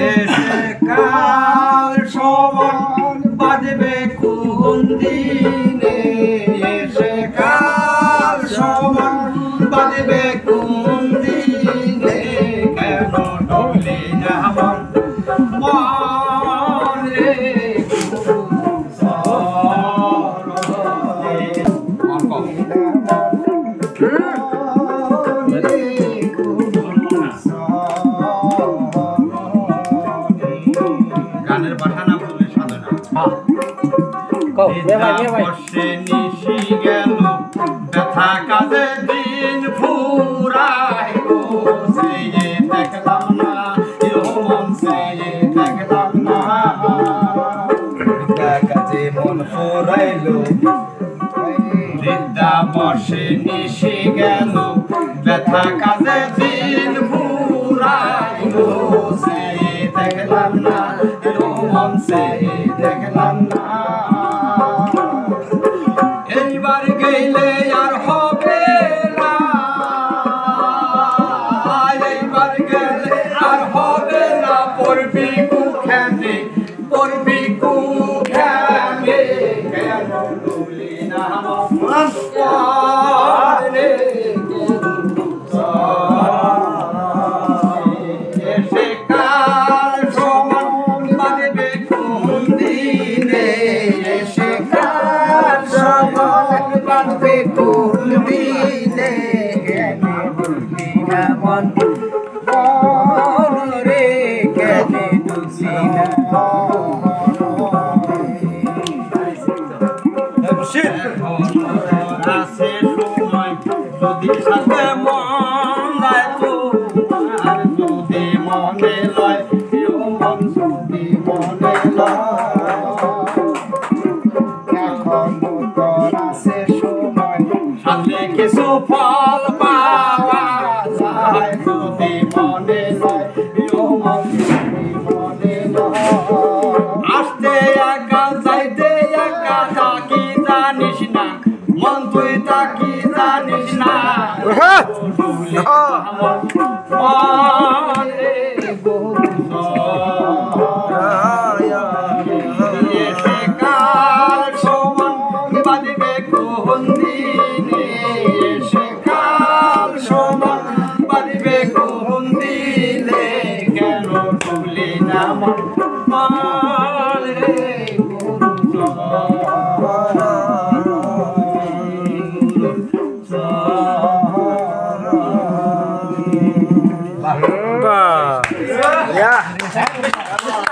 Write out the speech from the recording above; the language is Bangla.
এসে কাল সমান বাজবে কোন দিনে এসে কাল সমান বাজবে কোন দিনে কেন ডলি না মন রে গানের বাহানা বলে সাধনা বর্ষে নিশি গেল ব্যথা কাজে দিন ফুরায় সে দেখলাম না মন সে দেখলাম না কাজে মন ফুরাইল বৃদ্ধা বর্ষে নিশি গেল ব্যথা কাজে দিন ফুরায় সে দেখলাম না মন সে দেখলাম না এইবার গেলে আর হবে না এইবার গেলে আর হবে না পড়বি কুখানে কেন ডলি না মন রে এসে কাল সমান বাজবে কোন দিনে এসে কাল সমান বাজবে কোন দিনে কেন ডলি না মন রে কেন ডলি না আছে সময় যদি সাথে মন যায় তো আর যদি মনে লয় মন যদি মনে লয় এখন তোর আছে সময় সাথে কিছু ফল পাওয়া যায় যদি মনে লয় মন যদি মনে লয় আসতে একা যাইতে একা থাকি জানিস না মন তুই তাকি জানিস না এসে কাল সমান বাজবে কোন দিনে এসে কাল সমান বাজবে কোন দিনে কেন ডলি না মন রে Ya.